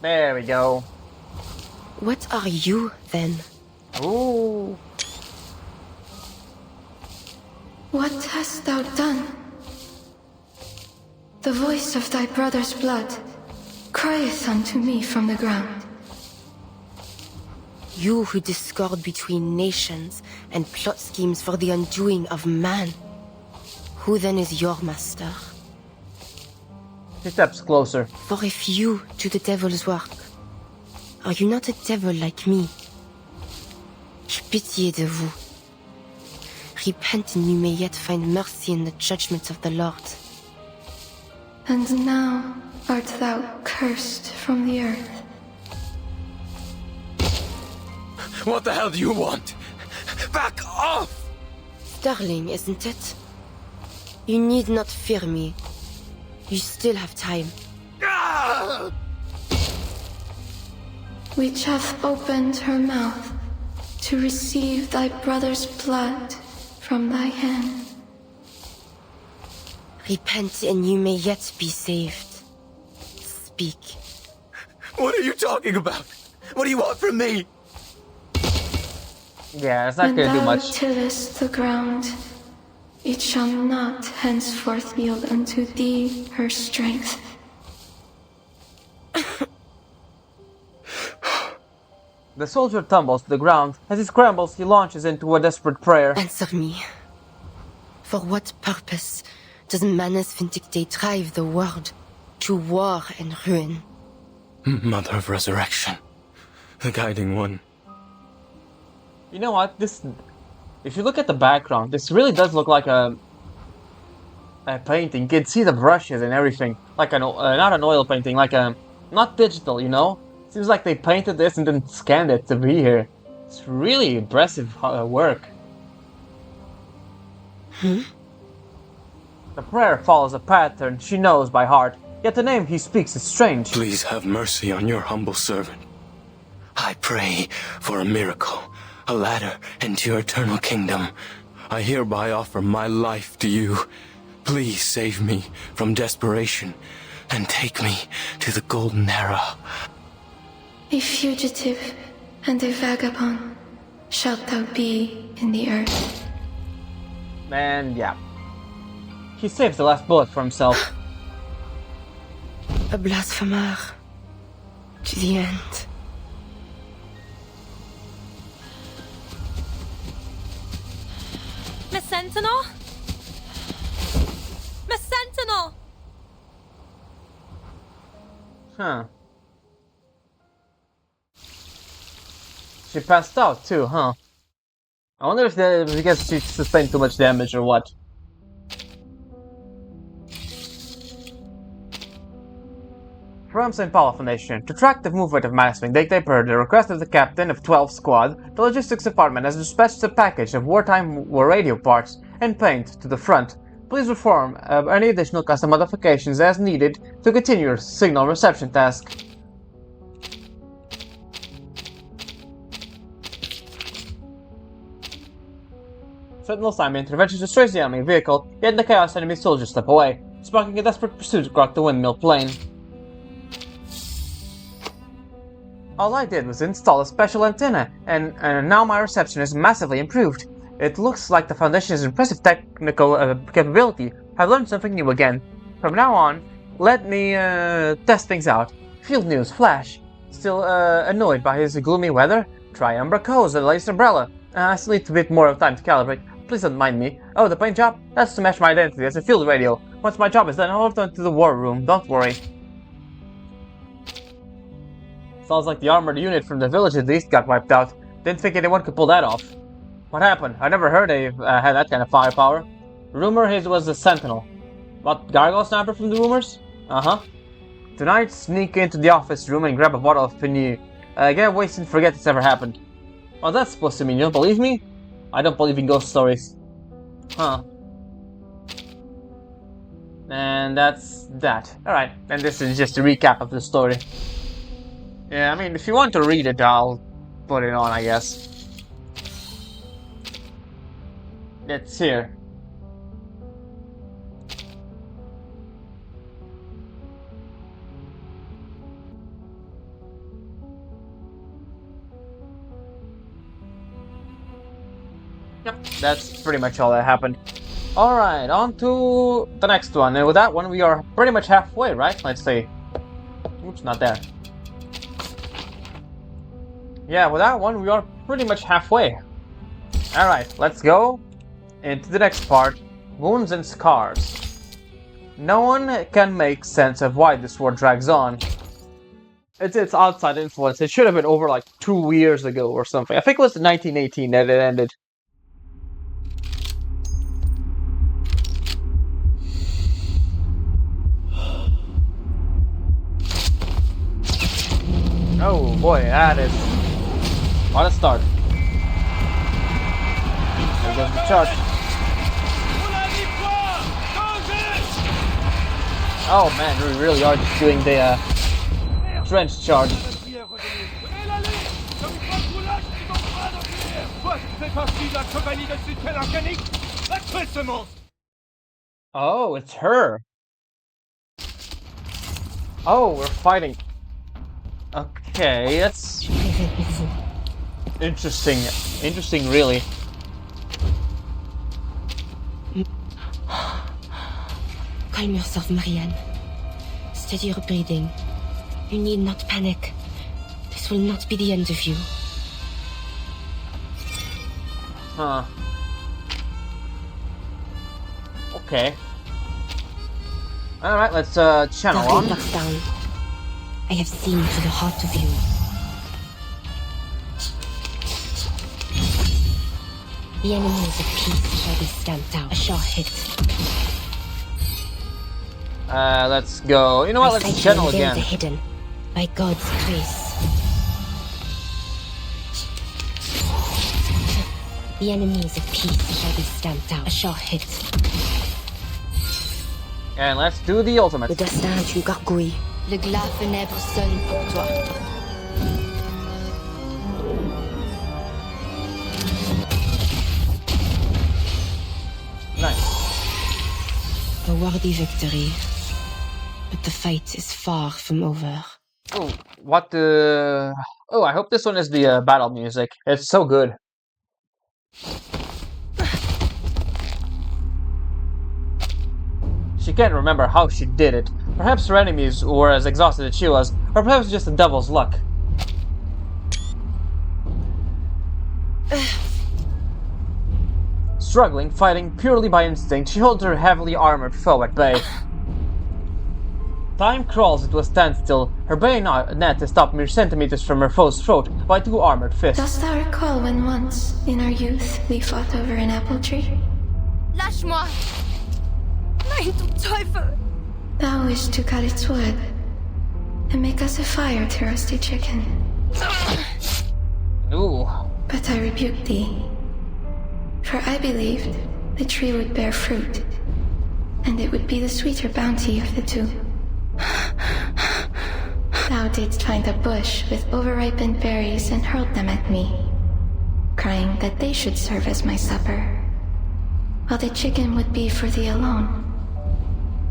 There we go. What are you, then? Oh. What hast thou done? The voice of thy brother's blood crieth unto me from the ground. You who discord between nations and plot schemes for the undoing of man. Who then is your master? He steps closer. For if you do the devil's work, are you not a devil like me? J'ai pitié de vous. Repent and you may yet find mercy in the judgment of the Lord. And now art thou cursed from the earth. What the hell do you want? Back off! Sterling, isn't it? You need not fear me. You still have time. Which hath opened her mouth to receive thy brother's blood from thy hand. Repent and you may yet be saved. Speak. What are you talking about? What do you want from me? Yeah, it's not gonna do much. When thou tillest the ground, it shall not henceforth yield unto thee her strength. The soldier tumbles to the ground. As he scrambles, he launches into a desperate prayer. Answer me. For what purpose does Manus Vindicte drive the world to war and ruin? Mother of Resurrection. The guiding one. You know what? If you look at the background, this really does look like a painting. You can see the brushes and everything. Like not an oil painting, like not digital, you know? Seems like they painted this and then scanned it to be here. It's really impressive work. The prayer follows a pattern she knows by heart, yet the name he speaks is strange. Please have mercy on your humble servant. I pray for a miracle, a ladder into your eternal kingdom. I hereby offer my life to you. Please save me from desperation and take me to the golden era. A fugitive and a vagabond shalt thou be in the earth. And yeah. He saves the last bullet for himself. A blasphemer. To the end. Miss Sentinel? Miss Sentinel! Huh. She passed out too, huh? I wonder if because she sustained too much damage or what. From St. Paul Foundation. To track the movement of Manus Vindicte per the request of the captain of 12 Squad, the logistics department has dispatched a package of wartime radio parts and paint to the front. Please perform any additional custom modifications as needed to continue your signal reception task. Sentinel Simon intervention destroys the enemy vehicle, yet in the chaos enemy soldiers step away, sparking a desperate pursuit across the windmill plain. All I did was install a special antenna, and now my reception is massively improved. It looks like the Foundation's impressive technical capability have learned something new again. From now on, let me test things out. Field news, Flash. Still annoyed by his gloomy weather? Try Umbra Co's the latest umbrella. I still need a bit more of time to calibrate. Please don't mind me. Oh, the paint job? That's to match my identity as a field radio. Once my job is done, I'll return to the war room. Don't worry. Sounds like the armored unit from the village at least got wiped out. Didn't think anyone could pull that off. What happened? I never heard they had that kind of firepower. Rumor his was a sentinel. What, Gargoyle Snapper from the rumors? Uh-huh. Tonight, sneak into the office room and grab a bottle of Penu. Get wasted and forget it's ever happened. What's that supposed to mean? You don't believe me? I don't believe in ghost stories. Huh. And that's that. Alright, and this is just a recap of the story. Yeah, I mean, if you want to read it, I'll put it on, I guess. It's here. Yep, that's pretty much all that happened. Alright, on to the next one. And with that one, we are pretty much halfway, right? Let's see. Oops, not there. Yeah, with that one, we are pretty much halfway. Alright, let's go into the next part. Wounds and Scars. No one can make sense of why this war drags on. It's outside influence. It should have been over like 2 years ago or something. I think it was 1918 that it ended. Oh boy, that is... What a start. There goes the charge. Oh man, we really are just doing the trench charge. Oh, it's her. Oh, we're fighting. Okay, that's interesting. Interesting, really. Calm yourself, Marianne. Steady your breathing. You need not panic. This will not be the end of you. Huh. Okay. Alright, let's channel on. Darkly down. I have seen to the heart of you. The enemies of peace shall be stamped out. A sure hit. Let's go. You know what? Let's channel again. The hidden, by God's grace. The enemies of peace shall be stamped out. A sure hit. And let's do the ultimate. Le destin est une gargouille. Le glas funèbre sonne pour toi. Nice. A worthy victory. But the fight is far from over. Oh, what the... Oh, I hope this one is the battle music. It's so good. She can't remember how she did it. Perhaps her enemies were as exhausted as she was, or perhaps just the devil's luck. Struggling, fighting purely by instinct, she holds her heavily armored foe at bay. Time crawls into a standstill. Her bayonet is stopped mere centimeters from her foe's throat by 2 armored fists. Dost thou recall when once, in our youth, we fought over an apple tree? Lâche-moi! Nein, du Teufel! Thou wished to cut its wood and make us a fire to roast a chicken. Ooh. But I rebuked thee, for I believed the tree would bear fruit, and it would be the sweeter bounty of the two. Thou didst find a bush with overripened berries and hurled them at me, crying that they should serve as my supper, while the chicken would be for thee alone.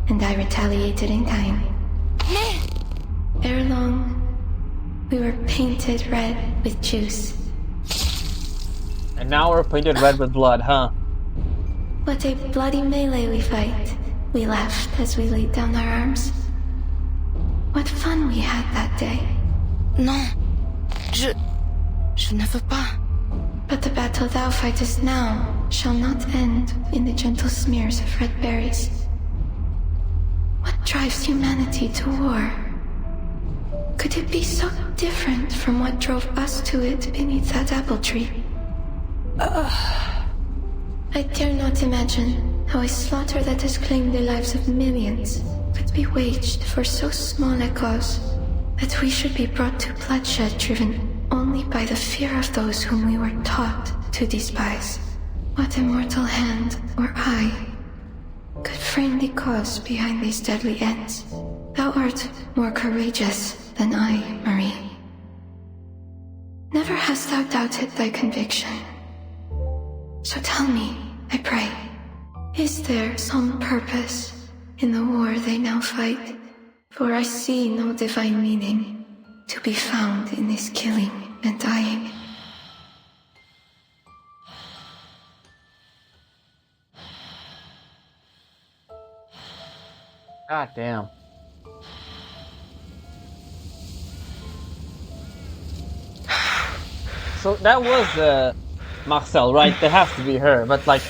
And I retaliated in kind. Ere long, we were painted red with juice. And now we're painted red with blood, huh? What a bloody melee we fight. We laughed as we laid down our arms. What fun we had that day. Non. Je ne veux pas. But the battle thou fightest now shall not end in the gentle smears of red berries. What drives humanity to war? Could it be so different from what drove us to it beneath that apple tree? I dare not imagine how a slaughter that has claimed the lives of millions could be waged for so small a cause, that we should be brought to bloodshed driven only by the fear of those whom we were taught to despise. What immortal hand or eye could frame the cause behind these deadly ends? Thou art more courageous than I, Marie. Never hast thou doubted thy conviction. So tell me, I pray, is there some purpose in the war they now fight? For I see no divine meaning to be found in this killing and dying. God damn. So that was Marcel, right? That has to be her, but like...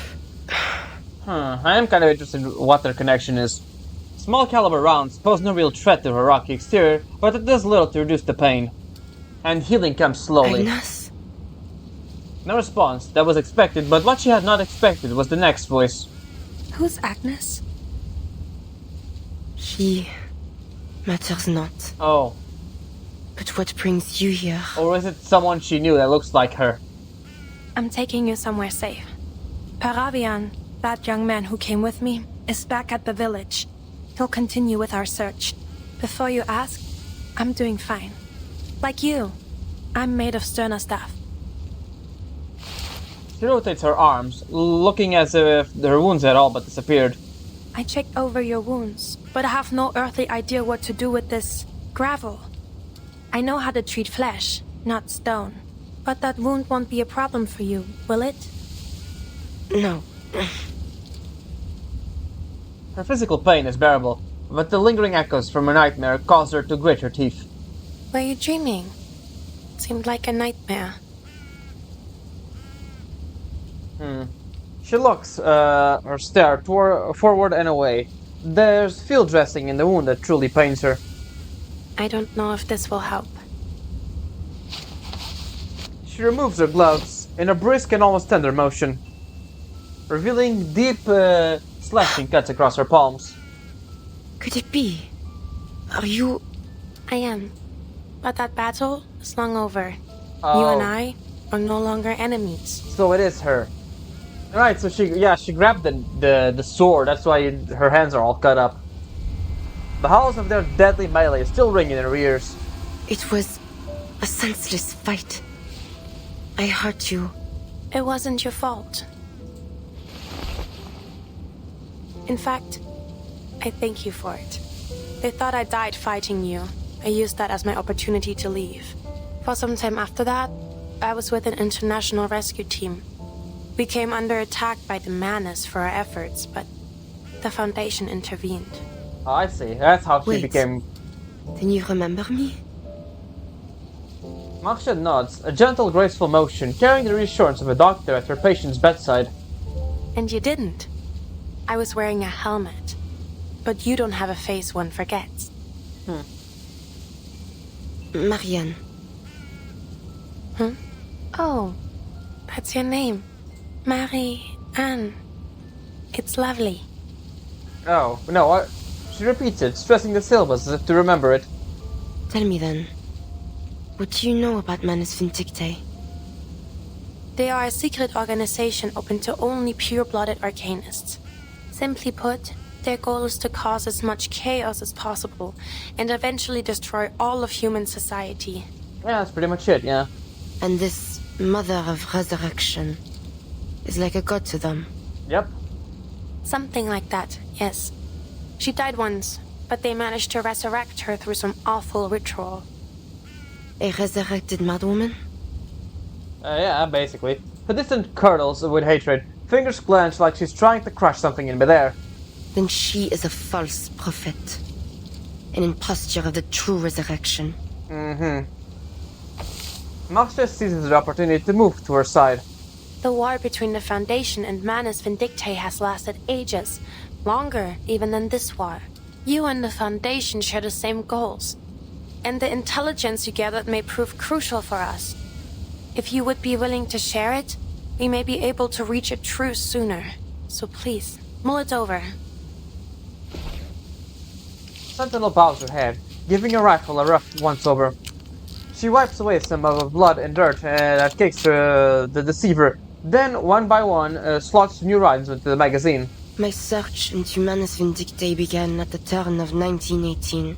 I am kind of interested in what their connection is. Small caliber rounds pose no real threat to her rocky exterior, but it does little to reduce the pain. And healing comes slowly. Agnes? No response. That was expected, but what she had not expected was the next voice. Who's Agnes? He matters not. Oh. But what brings you here? Or is it someone she knew that looks like her? I'm taking you somewhere safe. Paravian, that young man who came with me, is back at the village. He'll continue with our search. Before you ask, I'm doing fine. Like you, I'm made of Sterna staff. She rotates her arms, looking as if her wounds had all but disappeared. I checked over your wounds, but I have no earthly idea what to do with this gravel. I know how to treat flesh, not stone. But that wound won't be a problem for you, will it? No. Her physical pain is bearable, but the lingering echoes from her nightmare cause her to grit her teeth. Were you dreaming? It seemed like a nightmare. She looks, or stares forward and away. There's field dressing in the wound that truly pains her. I don't know if this will help. She removes her gloves in a brisk and almost tender motion, revealing deep, slashing cuts across her palms. Could it be? Are you... I am. But that battle is long over. Oh. You and I are no longer enemies. So it is her. Right, so she grabbed the sword, that's why her hands are all cut up. The howls of their deadly melee still ring in her ears. It was a senseless fight. I hurt you. It wasn't your fault. In fact, I thank you for it. They thought I died fighting you. I used that as my opportunity to leave. For some time after that, I was with an international rescue team. We came under attack by the Manus for our efforts, but the Foundation intervened. Oh, I see. That's how she became... Then you remember me? Marcia nods, a gentle, graceful motion, carrying the reassurance of a doctor at her patient's bedside. And you didn't. I was wearing a helmet. But you don't have a face one forgets. Marianne. Oh, that's your name. Marie-Anne. It's lovely. Oh, no, she repeats it, stressing the syllables as if to remember it. Tell me then. What do you know about Manus Vindictae? They are a secret organization open to only pure-blooded arcanists. Simply put, their goal is to cause as much chaos as possible and eventually destroy all of human society. Yeah, that's pretty much it, yeah. And this Mother of Resurrection is like a god to them? Yep. Something like that, yes. She died once, but they managed to resurrect her through some awful ritual. A resurrected madwoman? Yeah, basically. Her distant curdles with hatred, fingers clenched like she's trying to crush something in midair. Then she is a false prophet. An imposture of the true resurrection. Marcia seizes the opportunity to move to her side. The war between the Foundation and Manus Vindictae has lasted ages. Longer even than this war. You and the Foundation share the same goals. And the intelligence you gathered may prove crucial for us. If you would be willing to share it, we may be able to reach a truce sooner. So please, mull it over. Sentinel bows her head, giving her rifle a rough once-over. She wipes away some of the blood and dirt that cakes the deceiver, then, one by one, slots new rounds into the magazine. My search into Manus Vindictae began at the turn of 1918.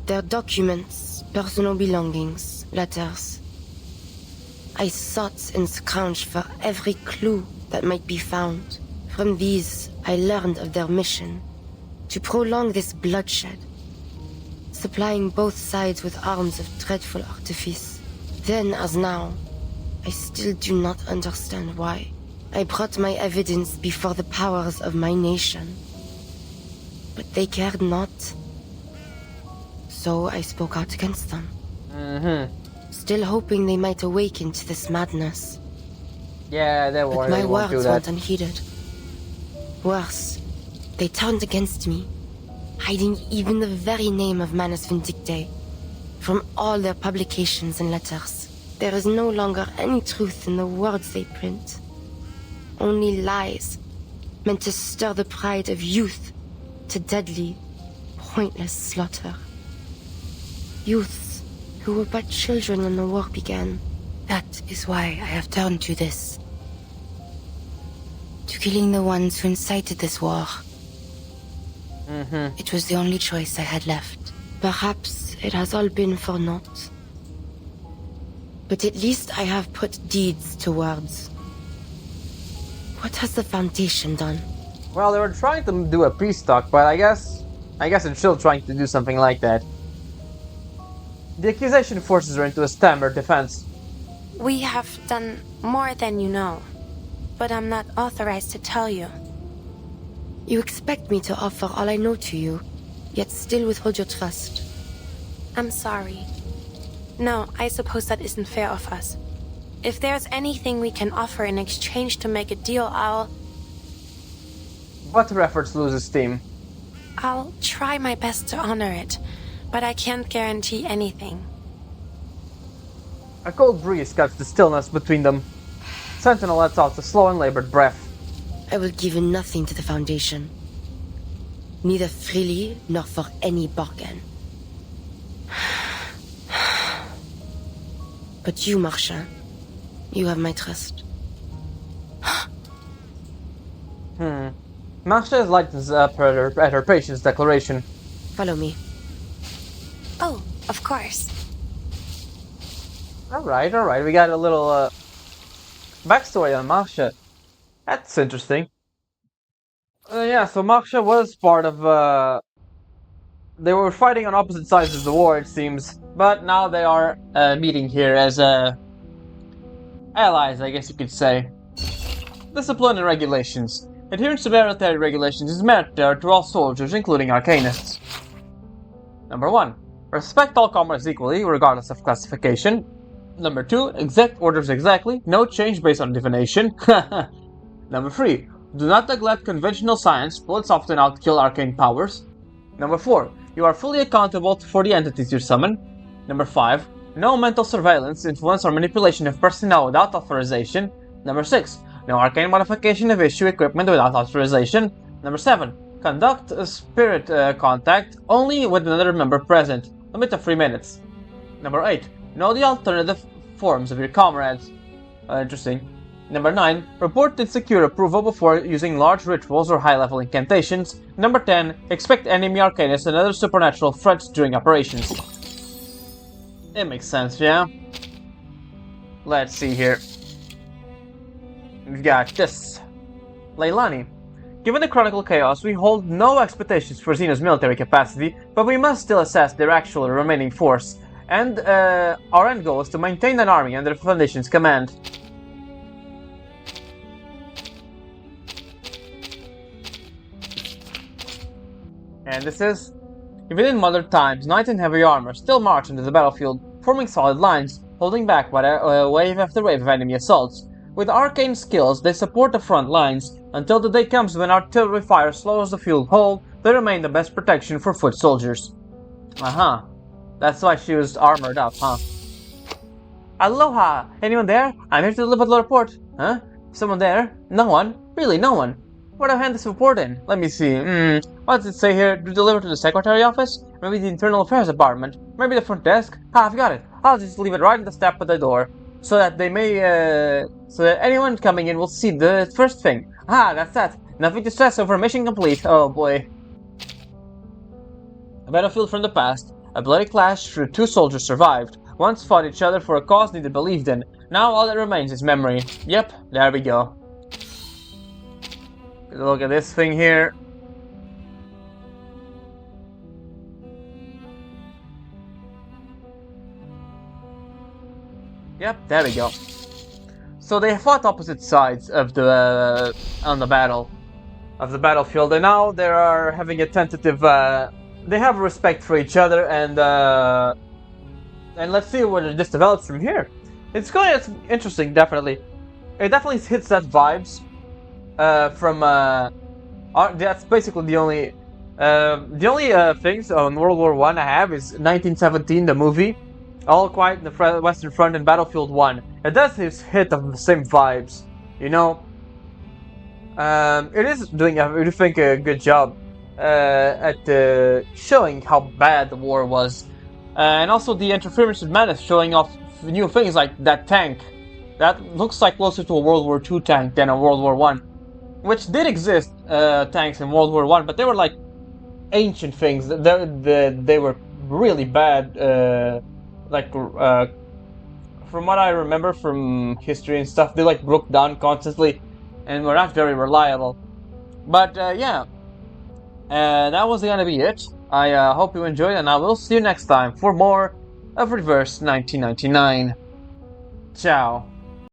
Their documents, personal belongings, letters. I sought and scrounged for every clue that might be found. From these, I learned of their mission, to prolong this bloodshed, supplying both sides with arms of dreadful artifice. Then, as now, I still do not understand why. I brought my evidence before the powers of my nation. but they cared not. So I spoke out against them. Still hoping they might awaken to this madness. Yeah, they were. But my words went unheeded. Worse, they turned against me, hiding even the very name of Manus Vindicte from all their publications and letters. There is no longer any truth in the words they print. Only lies, meant to stir the pride of youth to deadly, pointless slaughter. Youths who were but children when the war began. That is why I have turned to this. To killing the ones who incited this war. It was the only choice I had left. Perhaps it has all been for naught. But at least I have put deeds to words. What has the Foundation done? Well, they were trying to do a peace talk, but I guess it's still trying to do something like that. The accusation forces her into a stammered defense. We have done more than you know, but I'm not authorized to tell you. You expect me to offer all I know to you, yet still withhold your trust. I'm sorry. No, I suppose that isn't fair of us. If there's anything we can offer in exchange to make a deal, But her efforts lose steam. I'll try my best to honor it, but I can't guarantee anything. A cold breeze cuts the stillness between them. Sentinel lets out a slow and labored breath. I will give nothing to the Foundation. Neither freely nor for any bargain. But you, Marcia, you have my trust. Marcia lightens up at her patient's declaration. Follow me. Oh, of course. Alright. We got a little backstory on Marcia. That's interesting. Yeah, so Marcia was part of they were fighting on opposite sides of the war, it seems. But now they are meeting here as allies, I guess you could say. Discipline and regulations. Adherence to military regulations is mandatory to all soldiers, including arcanists. Number 1. Respect all comrades equally, regardless of classification. Number 2. Exect orders exactly, no change based on divination. Number 3. Do not neglect conventional science, bullets often outkill arcane powers. Number 4. You are fully accountable for the entities you summon. Number 5. No mental surveillance, influence, or manipulation of personnel without authorization. Number 6. No arcane modification of issue equipment without authorization. Number 7. Conduct a spirit contact only with another member present. Limit of 3 minutes. Number 8. Know the alternative forms of your comrades. Interesting. Number 9. Report and secure approval before using large rituals or high-level incantations. Number 10. Expect enemy arcanists and other supernatural threats during operations. It makes sense, yeah? Let's see here. We've got this. Leilani. Given the chronicle chaos, we hold no expectations for Xeno's military capacity, but we must still assess their actual remaining force. And our end goal is to maintain an army under the Foundation's command. And this is... Even in modern times, knights in heavy armor still march into the battlefield, forming solid lines, holding back wave after wave of enemy assaults. With arcane skills, they support the front lines, until the day comes when artillery fire slows the field whole. They remain the best protection for foot soldiers. That's why she was armored up, huh? Aloha! Anyone there? I'm here to deliver the report. Huh? Someone there? No one? Really, no one? Where do I hand this report in? Let me see. What does it say here? To deliver to the secretary office? Maybe the internal affairs department? Maybe the front desk? I've got it. I'll just leave it right at the step of the door, so that they may, so that anyone coming in will see the first thing. That's that. Nothing to stress over. Mission complete. Oh boy. A battlefield from the past. A bloody clash through 2 soldiers survived. Once fought each other for a cause neither believed in. Now all that remains is memory. Yep, there we go. Look at this thing here. Yep, there we go. So they fought opposite sides of the on the battle. of the battlefield, and now they are having a tentative. They have respect for each other, and let's see where this develops from here. It's interesting, definitely. It definitely hits that vibes from. That's basically the only things on World War I have is 1917, the movie, All Quiet in the Western Front, and Battlefield 1. It does hit of the same vibes, you know. It is doing, I really think, a good job at showing how bad the war was, and also the interference with Menace, showing off new things like that tank that looks like closer to a World War II tank than a World War I, which did exist tanks in World War I, but they were like ancient things. They were really bad. From what I remember from history and stuff, they like broke down constantly and were not very reliable. But yeah, that was gonna be it. I hope you enjoyed, and I will see you next time for more of Reverse 1999. Ciao.